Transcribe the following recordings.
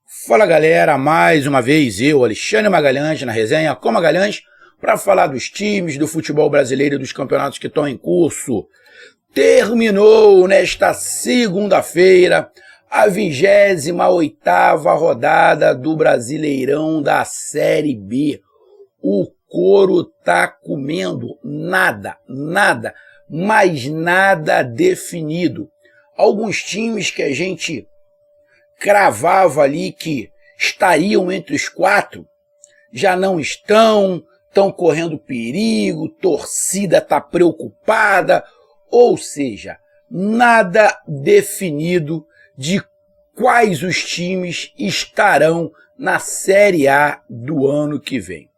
Fala galera, mais uma vez eu, Alexandre Magalhães, na resenha com Magalhães, para falar dos times, do futebol brasileiro e dos campeonatos que estão em curso. Terminou nesta segunda-feira a 28ª rodada do Brasileirão da Série B. O couro tá comendo, nada, mas nada definido. Alguns times que a gente cravava ali que estariam entre os quatro, já não estão correndo perigo, torcida está preocupada, ou seja, nada definido de quais os times estarão na Série A do ano que vem.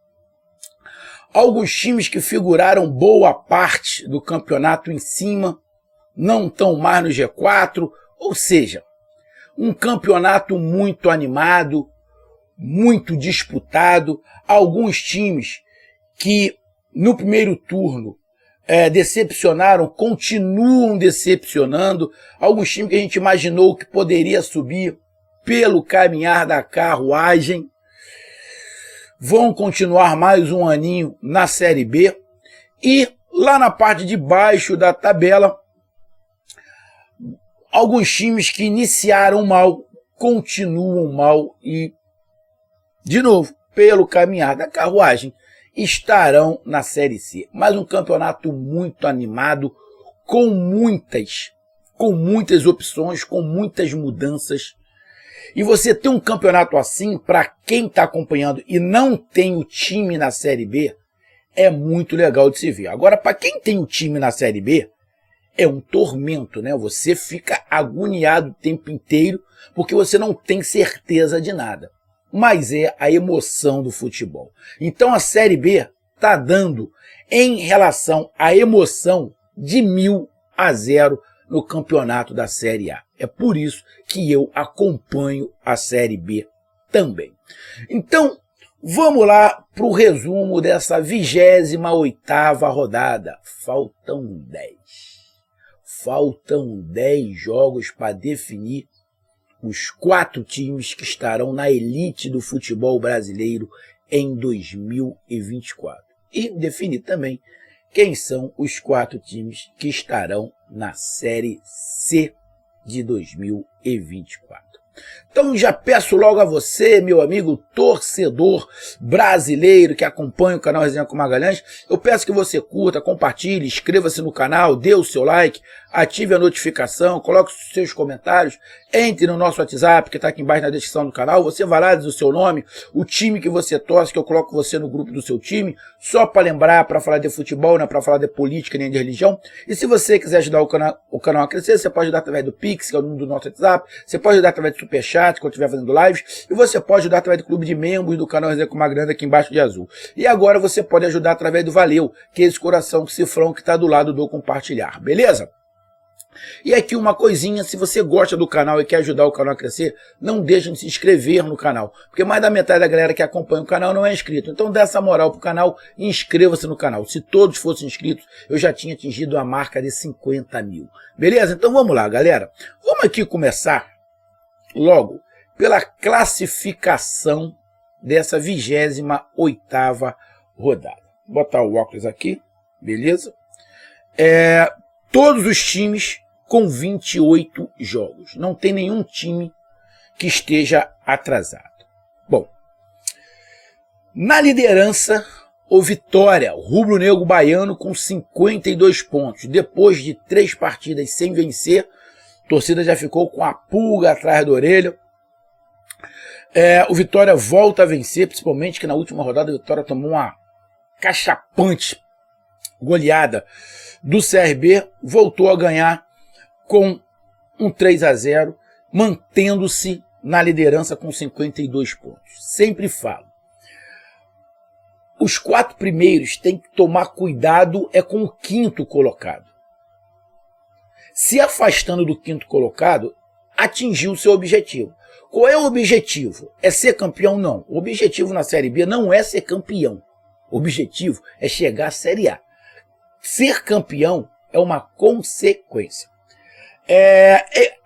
Alguns times que figuraram boa parte do campeonato em cima não estão mais no G4, ou seja, um campeonato muito animado, muito disputado. Alguns times que no primeiro turno decepcionaram, continuam decepcionando. Alguns times que a gente imaginou que poderia subir pelo caminhar da carruagem vão continuar mais um aninho na Série B. E lá na parte de baixo da tabela, alguns times que iniciaram mal, continuam mal e, de novo, pelo caminhar da carruagem, estarão na Série C. Mas um campeonato muito animado, com muitas opções, com muitas mudanças. E você ter um campeonato assim, para quem está acompanhando e não tem o time na Série B, é muito legal de se ver. Agora, para quem tem o time na Série B, é um tormento, né? Você fica agoniado o tempo inteiro porque você não tem certeza de nada. Mas é a emoção do futebol. Então a Série B está dando, em relação à emoção, de 1000-0 no campeonato da Série A. É por isso que eu acompanho a Série B também. Então, vamos lá para o resumo dessa 28ª rodada. Faltam 10 jogos para definir os 4 times que estarão na elite do futebol brasileiro em 2024. E definir também quem são os 4 times que estarão na Série C de 2024. Então já peço logo a você, meu amigo torcedor brasileiro que acompanha o canal Resenha com Magalhães, eu peço que você curta, compartilhe, inscreva-se no canal, dê o seu like, ative a notificação, coloque os seus comentários, entre no nosso WhatsApp que está aqui embaixo na descrição do canal, você vai lá, diz o seu nome, o time que você torce, que eu coloco você no grupo do seu time, só para lembrar, para falar de futebol, não é para falar de política nem de religião. E se você quiser ajudar o canal a crescer, você pode ajudar através do Pix, que é o número do nosso WhatsApp, você pode ajudar através do Superchat, quando estiver fazendo lives, e você pode ajudar através do clube de membros do canal Resenha com Magalhães aqui embaixo de azul. E agora você pode ajudar através do Valeu, que é esse coração cifrão que está do lado do compartilhar, beleza? E aqui uma coisinha, se você gosta do canal e quer ajudar o canal a crescer, não deixe de se inscrever no canal, porque mais da metade da galera que acompanha o canal não é inscrito. Então dê essa moral pro canal e inscreva-se no canal. Se todos fossem inscritos, eu já tinha atingido a marca de 50 mil. Beleza? Então vamos lá, galera. Vamos aqui começar logo pela classificação dessa 28ª rodada. Vou botar o óculos aqui, beleza? Todos os times com 28 jogos. Não tem nenhum time que esteja atrasado. Bom, na liderança, o Vitória, o rubro-negro baiano, com 52 pontos. Depois de 3 partidas sem vencer, a torcida já ficou com a pulga atrás da orelha. O Vitória volta a vencer, principalmente que na última rodada o Vitória tomou uma cachapante goleada do CRB, voltou a ganhar com um 3-0, mantendo-se na liderança com 52 pontos. Sempre falo, os 4 primeiros têm que tomar cuidado com o 5º colocado. Se afastando do 5º colocado, atingiu o seu objetivo. Qual é o objetivo? É ser campeão? Não. O objetivo na Série B não é ser campeão. O objetivo é chegar à Série A. Ser campeão é uma consequência.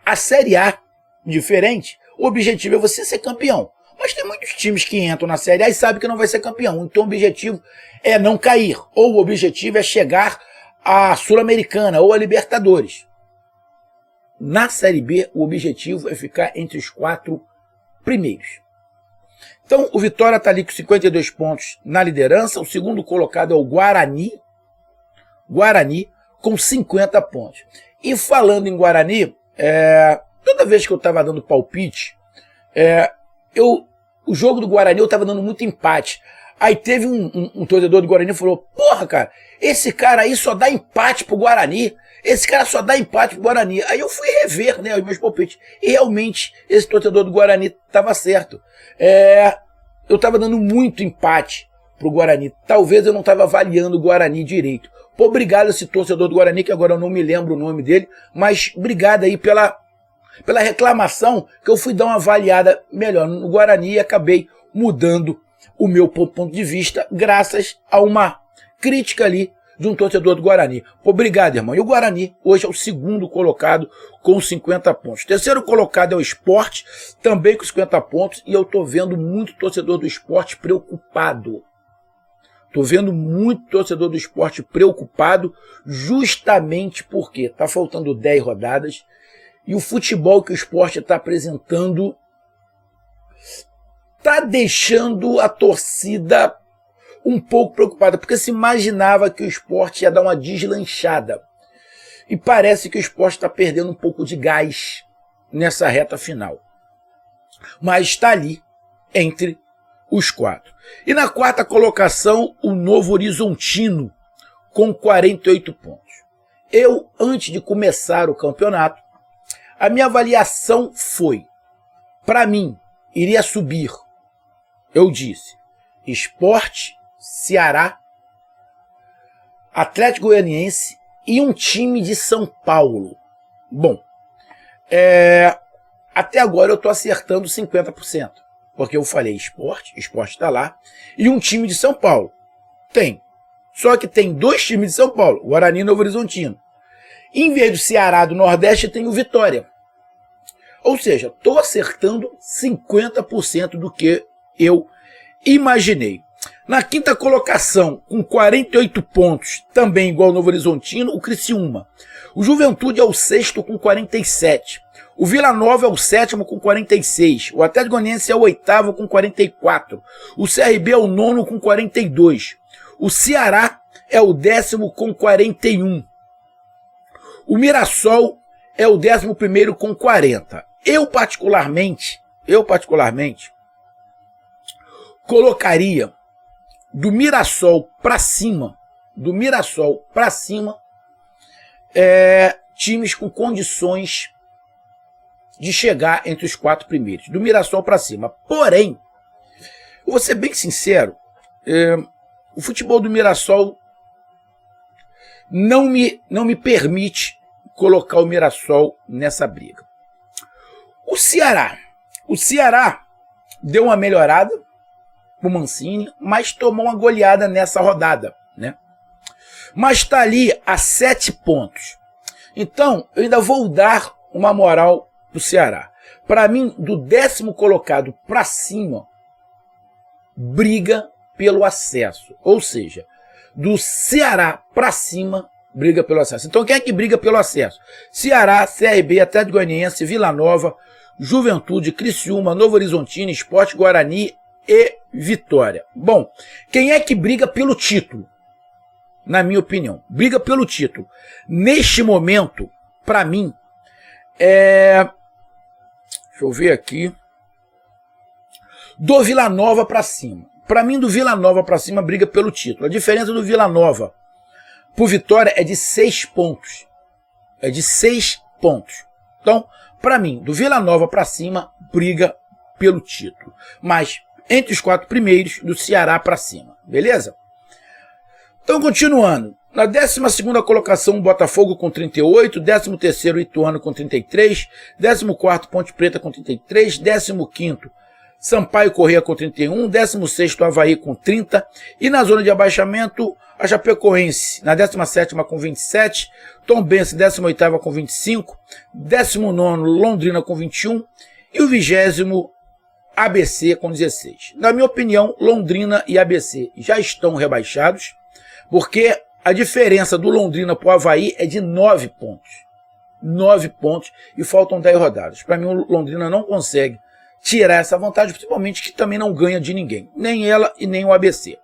A Série A, diferente, o objetivo é você ser campeão. Mas tem muitos times que entram na Série A e sabem que não vai ser campeão. Então o objetivo é não cair. Ou o objetivo é chegar à Sul-Americana ou à Libertadores. Na Série B, o objetivo é ficar entre os 4 primeiros. Então, o Vitória está ali com 52 pontos na liderança. O segundo colocado é o Guarani. Guarani com 50 pontos. E falando em Guarani, toda vez que eu estava dando palpite, o jogo do Guarani eu estava dando muito empate. Aí teve um torcedor do Guarani que falou, porra, cara, esse cara aí só dá empate pro Guarani. Esse cara só dá empate pro Guarani. Aí eu fui rever, né, os meus palpites. E realmente, esse torcedor do Guarani estava certo. Eu estava dando muito empate pro Guarani. Talvez eu não estava avaliando o Guarani direito. Pô, obrigado a esse torcedor do Guarani, que agora eu não me lembro o nome dele, mas obrigado aí pela reclamação, que eu fui dar uma avaliada melhor no Guarani e acabei mudando o meu ponto de vista, graças a uma crítica ali de um torcedor do Guarani. Obrigado, irmão. E o Guarani hoje é o segundo colocado com 50 pontos. O terceiro colocado é o Sport, também com 50 pontos, e eu tô vendo muito torcedor do Sport preocupado. Tô vendo muito torcedor do Sport preocupado, justamente porque tá faltando 10 rodadas, e o futebol que o Sport está apresentando está deixando a torcida um pouco preocupada, porque se imaginava que o Sport ia dar uma deslanchada. E parece que o Sport está perdendo um pouco de gás nessa reta final. Mas está ali entre os 4. E na quarta colocação, o Novo Horizontino, com 48 pontos. Eu, antes de começar o campeonato, a minha avaliação foi, para mim, iria subir. Eu disse, Sport, Ceará, Atlético Goianiense e um time de São Paulo. Bom, até agora eu estou acertando 50%, porque eu falei Sport está lá, e um time de São Paulo. Tem. Só que tem 2 times de São Paulo, Guarani e Novo Horizontino. Em vez do Ceará do Nordeste, tem o Vitória. Ou seja, estou acertando 50% do que eu imaginei. Na quinta colocação, com 48 pontos, também igual ao Novo Horizontino, o Criciúma. O Juventude é o 6º com 47. O Vila Nova é o 7º com 46. O Atlético Goianiense é o 8º com 44. O CRB é o 9º com 42. O Ceará é o 10º com 41. O Mirassol é o 11º com 40. Eu particularmente, colocaria do Mirassol para cima, times com condições de chegar entre os 4 primeiros. Do Mirassol para cima. Porém, eu vou ser bem sincero, o futebol do Mirassol não me permite colocar o Mirassol nessa briga. O Ceará deu uma melhorada pro Mancini, mas tomou uma goleada nessa rodada, né? Mas está ali a 7 pontos. Então, eu ainda vou dar uma moral pro Ceará. Para mim, do 10º colocado para cima, briga pelo acesso. Ou seja, do Ceará para cima, briga pelo acesso. Então, quem é que briga pelo acesso? Ceará, CRB, Atlético Goianiense, Vila Nova, Juventude, Criciúma, Novo Horizontino, Sport, Guarani e Vitória. Bom, quem é que briga pelo título? Na minha opinião, briga pelo título. Neste momento, para mim, deixa eu ver aqui. Do Vila Nova para cima. Para mim, do Vila Nova para cima, briga pelo título. A diferença do Vila Nova por Vitória é de 6 pontos. É de 6 pontos. Então, para mim, do Vila Nova para cima, briga pelo título. Mas entre os 4 primeiros, do Ceará para cima. Beleza? Então, continuando. Na 12ª colocação, o Botafogo com 38, 13º, Ituano com 33, 14º, Ponte Preta com 33, 15º, Sampaio Corrêa com 31, 16º, Avaí com 30, e na zona de abaixamento, a Chapecoense, na 17ª com 27, Tombense, 18ª com 25, 19º, Londrina com 21, E o 20º, ABC com 16. Na minha opinião, Londrina e ABC já estão rebaixados, porque a diferença do Londrina para o Avaí é de 9 pontos. 9 pontos e faltam 10 rodadas. Para mim, o Londrina não consegue tirar essa vantagem, principalmente que também não ganha de ninguém. Nem ela e nem o ABC.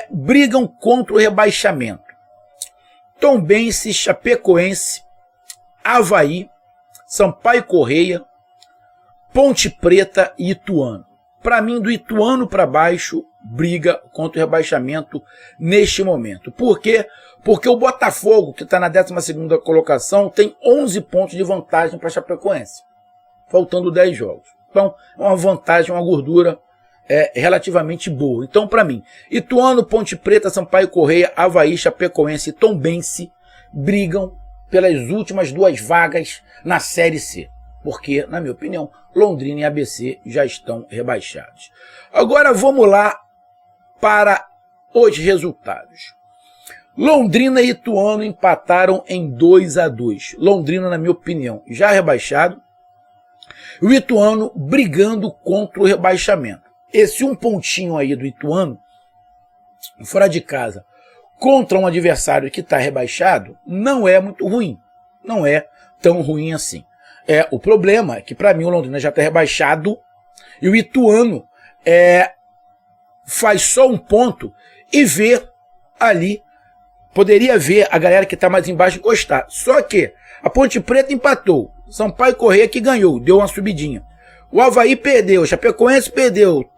Brigam contra o rebaixamento. Tombense, Chapecoense, Avaí, Sampaio Correia, Ponte Preta e Ituano. Para mim, do Ituano para baixo, briga contra o rebaixamento neste momento. Por quê? Porque o Botafogo, que está na 12ª colocação, tem 11 pontos de vantagem para a Chapecoense, faltando 10 jogos. Então, é uma vantagem, uma gordura relativamente boa. Então, para mim, Ituano, Ponte Preta, Sampaio Correia, Avaí, Chapecoense e Tombense brigam pelas últimas 2 vagas na Série C. Porque, na minha opinião, Londrina e ABC já estão rebaixados. Agora vamos lá para os resultados. Londrina e Ituano empataram em 2-2. Londrina, na minha opinião, já rebaixado. O Ituano brigando contra o rebaixamento. Esse um pontinho aí do Ituano, fora de casa, contra um adversário que está rebaixado, não é muito ruim. Não é tão ruim assim. O problema é que, para mim, o Londrina já está rebaixado e o Ituano faz só um ponto e vê ali, poderia ver a galera que está mais embaixo encostar. Só que a Ponte Preta empatou, Sampaio Correia que ganhou, deu uma subidinha. O Avaí perdeu, Chapecoense perdeu,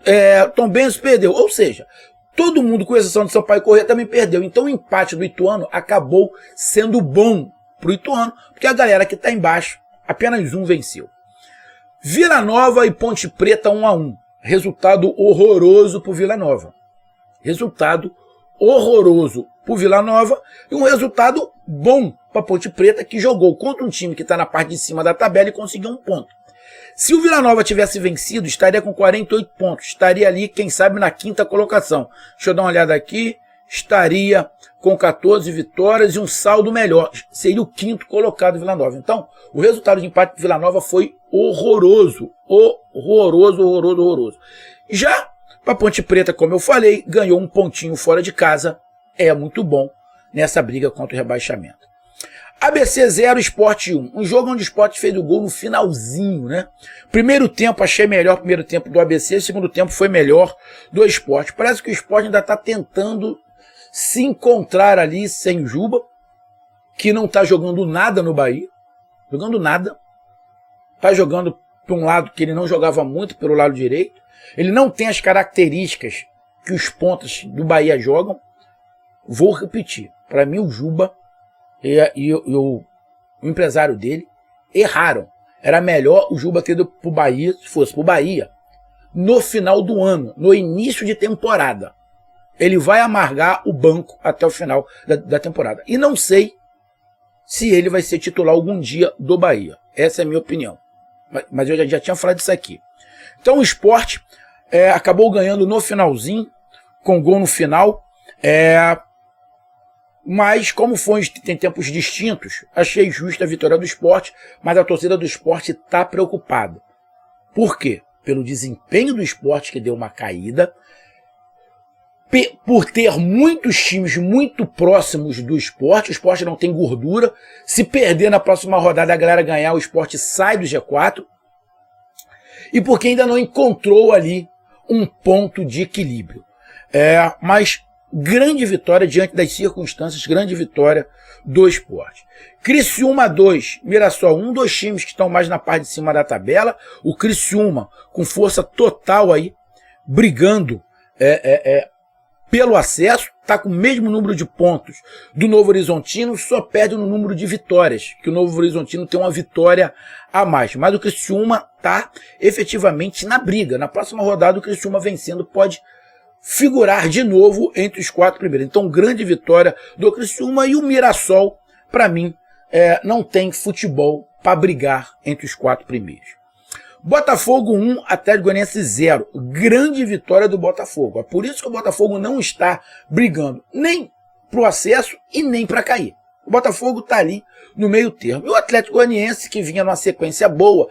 Tombense perdeu, ou seja, todo mundo, com exceção de Sampaio Correia, também perdeu. Então o empate do Ituano acabou sendo bom para o Ituano, porque a galera que está embaixo, apenas um venceu. Vila Nova e Ponte Preta 1-1. Resultado horroroso para o Vila Nova. Resultado horroroso para o Vila Nova e um resultado bom para a Ponte Preta, que jogou contra um time que está na parte de cima da tabela e conseguiu um ponto. Se o Vila Nova tivesse vencido, estaria com 48 pontos. Estaria ali, quem sabe, na 5ª colocação. Deixa eu dar uma olhada aqui. Estaria com 14 vitórias e um saldo melhor. Seria o 5º colocado Vila Nova. Então, o resultado de empate do Vila Nova foi horroroso. Horroroso. Já para Ponte Preta, como eu falei, ganhou um pontinho fora de casa. É muito bom nessa briga contra o rebaixamento. ABC 0, Sport 1. Um jogo onde o Sport fez o gol no finalzinho, né? Primeiro tempo achei melhor, primeiro tempo do ABC, segundo tempo foi melhor do Sport. Parece que o Sport ainda está tentando se encontrar ali sem o Juba, que não está jogando nada no Bahia. Jogando nada. Está jogando para um lado que ele não jogava muito, pelo lado direito. Ele não tem as características que os pontas do Bahia jogam. Vou repetir. Para mim, o Juba e o empresário dele erraram. Era melhor o Juba ter ido para o Bahia, se fosse para o Bahia, no final do ano, no início de temporada. Ele vai amargar o banco até o final da temporada. E não sei se ele vai ser titular algum dia do Bahia. Essa é a minha opinião. Mas eu já tinha falado disso aqui. Então o Sport acabou ganhando no finalzinho, com gol no final. Mas como tem tempos distintos, achei justa a vitória do Sport, mas a torcida do Sport está preocupada. Por quê? Pelo desempenho do Sport, que deu uma caída, por ter muitos times muito próximos do Sport. O Sport não tem gordura. Se perder na próxima rodada, a galera ganhar, o Sport sai do G4. E porque ainda não encontrou ali um ponto de equilíbrio. Mas grande vitória diante das circunstâncias, grande vitória do Sport. Criciúma 2, Mirassol 1, dois times que estão mais na parte de cima da tabela. O Criciúma com força total aí, brigando pelo acesso, está com o mesmo número de pontos do Novo Horizontino, só perde no número de vitórias, que o Novo Horizontino tem uma vitória a mais. Mas o Criciúma está efetivamente na briga. Na próxima rodada, o Criciúma vencendo pode figurar de novo entre os 4 primeiros. Então, grande vitória do Criciúma. E o Mirassol, para mim, não tem futebol para brigar entre os 4 primeiros. Botafogo 1, Atlético Goianiense 0. Grande vitória do Botafogo. É por isso que o Botafogo não está brigando nem para o acesso e nem para cair. O Botafogo está ali no meio termo. E o Atlético Goianiense, que vinha numa sequência boa,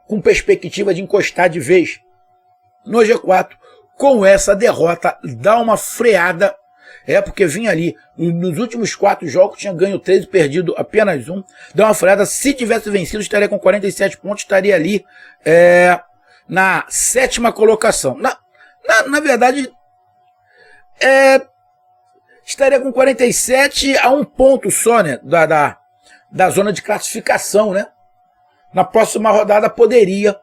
com perspectiva de encostar de vez no G4. Com essa derrota, dá uma freada, porque vinha ali, nos últimos 4 jogos, tinha ganho 3 e perdido apenas 1, dá uma freada. Se tivesse vencido, estaria com 47 pontos, estaria ali na 7ª colocação. Na verdade, estaria com 47 a 1 ponto só, né, da zona de classificação, né? Na próxima rodada poderia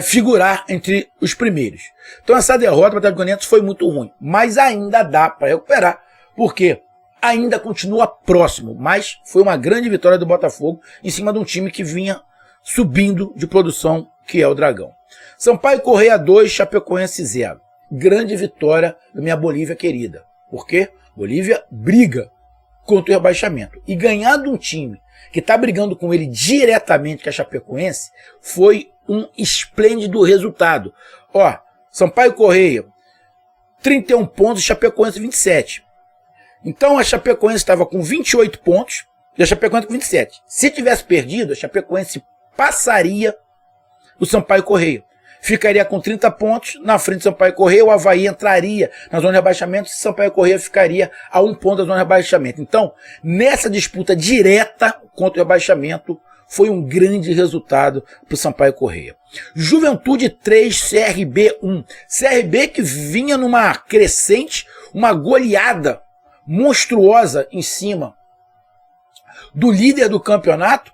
figurar entre os primeiros. Então essa derrota para o Atlético Goianiense foi muito ruim, mas ainda dá para recuperar, porque ainda continua próximo, mas foi uma grande vitória do Botafogo em cima de um time que vinha subindo de produção, que é o Dragão. Sampaio Corrêa 2, Chapecoense 0. Grande vitória da minha Bolívia querida, porque Bolívia briga contra o rebaixamento, e ganhar de um time que está brigando com ele diretamente, que é a Chapecoense, foi um esplêndido resultado. Ó, Sampaio Corrêa, 31 pontos, Chapecoense 27. Então a Chapecoense estava com 28 pontos e a Chapecoense com 27. Se tivesse perdido, a Chapecoense passaria o Sampaio Corrêa. Ficaria com 30 pontos, na frente do Sampaio Corrêa, o Avaí entraria na zona de rebaixamento e o Sampaio Corrêa ficaria a 1 ponto da zona de rebaixamento. Então, nessa disputa direta contra o rebaixamento, foi um grande resultado para o Sampaio Corrêa. Juventude 3, CRB 1. CRB que vinha numa crescente, uma goleada monstruosa em cima do líder do campeonato.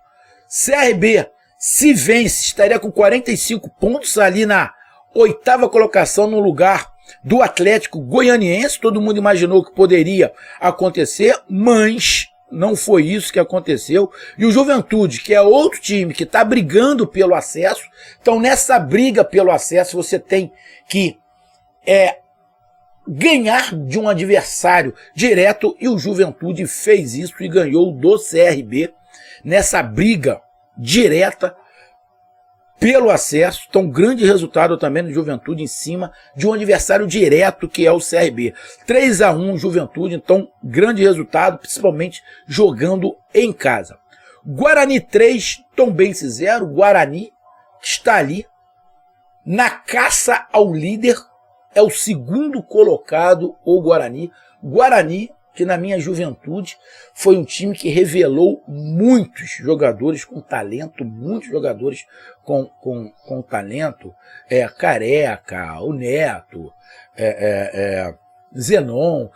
CRB, se vence, estaria com 45 pontos ali na 8ª colocação, no lugar do Atlético Goianiense. Todo mundo imaginou que poderia acontecer, mas não foi isso que aconteceu. E o Juventude, que é outro time que está brigando pelo acesso. Então, nessa briga pelo acesso, você tem que ganhar de um adversário direto, e o Juventude fez isso e ganhou do CRB nessa briga direta pelo acesso. Então, grande resultado também do Juventude em cima de um adversário direto, que é o CRB. 3-1 Juventude, então grande resultado, principalmente jogando em casa. Guarani 3, Tombense 0. Guarani que está ali na caça ao líder, é o 2º colocado, o Guarani. Guarani que na minha juventude foi um time que revelou muitos jogadores com talento, muitos jogadores com talento, Careca, o Neto, Zenon,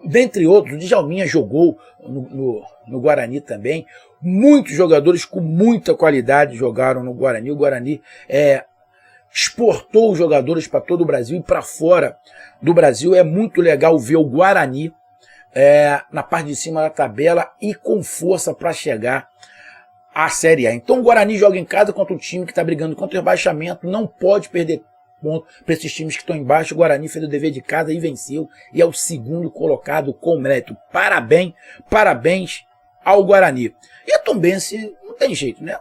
dentre outros. O Djalminha jogou no Guarani também. Muitos jogadores com muita qualidade jogaram no Guarani. O Guarani exportou os jogadores para todo o Brasil e para fora do Brasil. É muito legal ver o Guarani na parte de cima da tabela e com força para chegar à Série A. Então o Guarani joga em casa contra um time que está brigando contra o rebaixamento, não pode perder ponto para esses times que estão embaixo. O Guarani fez o dever de casa e venceu, e é o 2º colocado com mérito. Parabéns ao Guarani. E a Tombense não tem jeito, né?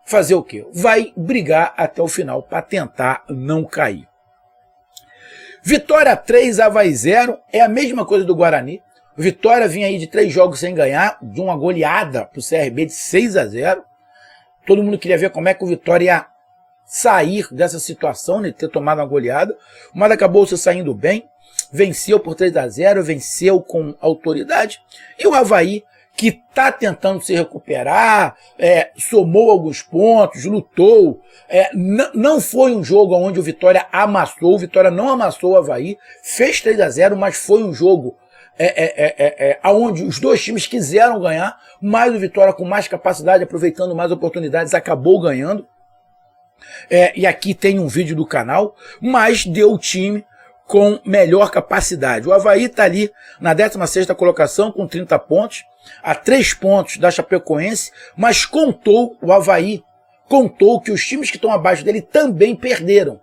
Fazer o quê? Vai brigar até o final para tentar não cair. Vitória 3, Avaí 0, é a mesma coisa do Guarani. Vitória vinha aí de 3 jogos sem ganhar, de uma goleada para o CRB de 6-0. Todo mundo queria ver como é que o Vitória ia sair dessa situação, né, de ter tomado uma goleada, mas acabou se saindo bem, venceu por 3-0, venceu com autoridade. E o Avaí, que está tentando se recuperar, somou alguns pontos, lutou. Não foi um jogo onde o Vitória amassou, o Vitória não amassou o Avaí, fez 3-0, mas foi um jogo onde os dois times quiseram ganhar, mas o Vitória, com mais capacidade, aproveitando mais oportunidades, acabou ganhando. E aqui tem um vídeo do canal, mas deu o time com melhor capacidade. O Avaí está ali na 16ª colocação com 30 pontos, a 3 pontos da Chapecoense, mas o Avaí contou que os times que estão abaixo dele também perderam.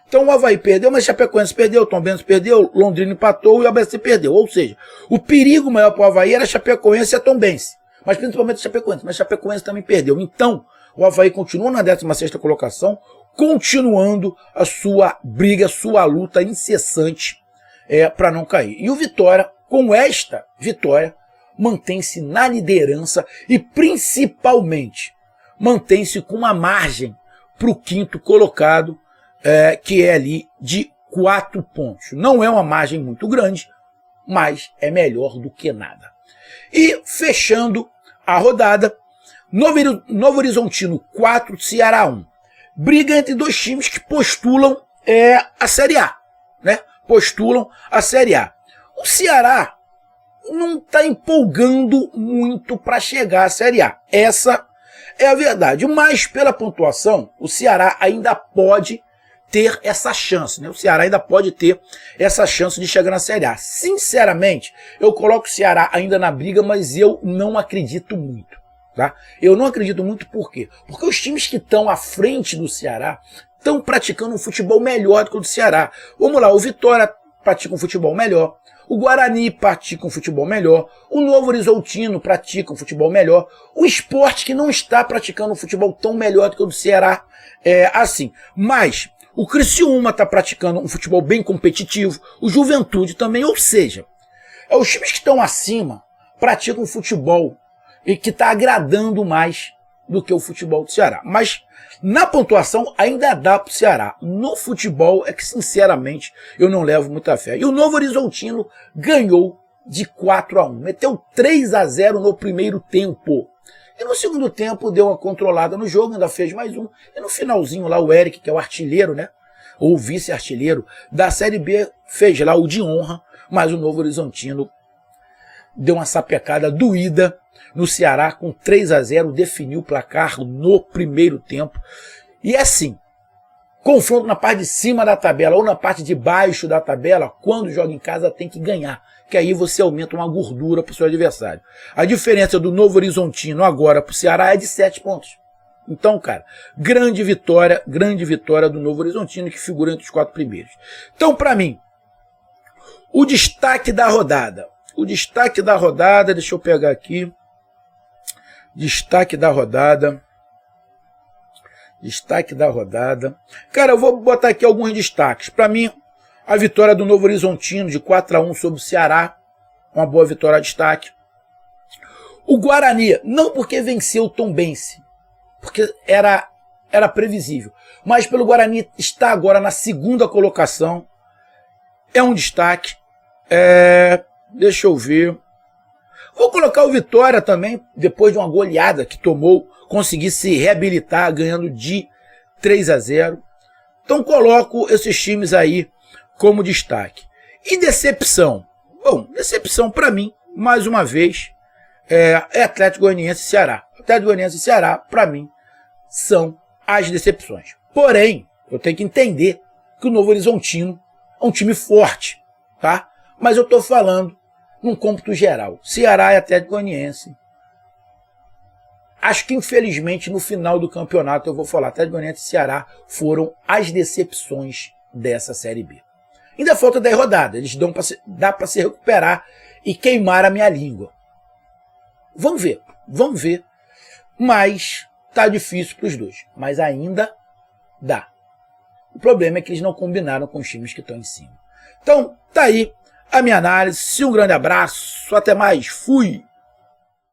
Então o Avaí perdeu, mas a Chapecoense perdeu, o Tombense perdeu, Londrina empatou e o ABC perdeu. Ou seja, o perigo maior para o Avaí era a Chapecoense e a Tombense, mas principalmente a Chapecoense, mas a Chapecoense também perdeu. Então o Avaí continua na 16ª colocação, continuando a sua briga, sua luta incessante para não cair. E o Vitória, com esta vitória, mantém-se na liderança e principalmente mantém-se com uma margem para o quinto colocado, que é ali de 4 pontos. Não é uma margem muito grande, mas é melhor do que nada. E fechando a rodada, Novo Horizontino 4, Ceará 1. Briga entre dois times que postulam a Série A, né? Postulam a Série A. O Ceará não está empolgando muito para chegar à Série A. Essa é a verdade. Mas pela pontuação, o Ceará ainda pode ter essa chance, né? O Ceará ainda pode ter essa chance de chegar na Série A. Sinceramente, eu coloco o Ceará ainda na briga, mas eu não acredito muito, tá? Eu não acredito muito por quê? Porque os times que estão à frente do Ceará estão praticando um futebol melhor do que o do Ceará. Vamos lá, o Vitória pratica um futebol melhor, o Guarani pratica um futebol melhor, o Novo Horizontino pratica um futebol melhor, o Sport que não está praticando um futebol tão melhor do que o do Ceará, assim. Mas o Criciúma está praticando um futebol bem competitivo, o Juventude também, ou seja, os times que estão acima praticam um futebol e que está agradando mais do que o futebol do Ceará. Mas na pontuação ainda dá para o Ceará. No futebol é que, sinceramente, eu não levo muita fé. E o Novo Horizontino ganhou de 4-1. Meteu 3-0 no primeiro tempo. E no segundo tempo deu uma controlada no jogo, ainda fez mais um. E no finalzinho lá o Eric, que é o artilheiro, né? Ou vice-artilheiro da Série B, fez lá o de honra. Mas o Novo Horizontino deu uma sapecada doída no Ceará, com 3-0, definiu o placar no primeiro tempo. E assim, confronto na parte de cima da tabela ou na parte de baixo da tabela, quando joga em casa tem que ganhar, que aí você aumenta uma gordura para o seu adversário. A diferença do Novo Horizontino agora para o Ceará é de 7 pontos. Então, cara, grande vitória do Novo Horizontino, que figura entre os 4 primeiros. Então, para mim, o destaque da rodada. Deixa eu pegar aqui. Destaque da rodada. Cara, eu vou botar aqui alguns destaques. Para mim, a vitória do Novo Horizontino de 4-1 sobre o Ceará. Uma boa vitória, destaque. O Guarani, não porque venceu o Tombense, porque era previsível, mas pelo Guarani está agora na segunda colocação. É um destaque. Deixa eu ver. Vou colocar o Vitória também, depois de uma goleada que tomou, conseguir se reabilitar ganhando de 3-0. Então coloco esses times aí como destaque. E decepção? Bom, decepção para mim, mais uma vez, é Atlético Goianiense e Ceará. Atlético Goianiense e Ceará, para mim, são as decepções. Porém, eu tenho que entender que o Novo Horizontino é um time forte, tá? Mas eu estou falando num cômputo geral. Ceará e Atlético Goianiense. Acho que, infelizmente, no final do campeonato, eu vou falar, Atlético Goianiense e Ceará foram as decepções dessa Série B. Ainda falta 10 rodadas. Eles dá para se recuperar e queimar a minha língua. Vamos ver. Mas tá difícil para os dois. Mas ainda dá. O problema é que eles não combinaram com os times que estão em cima. Então, tá aí a minha análise. Um grande abraço. Até mais. Fui!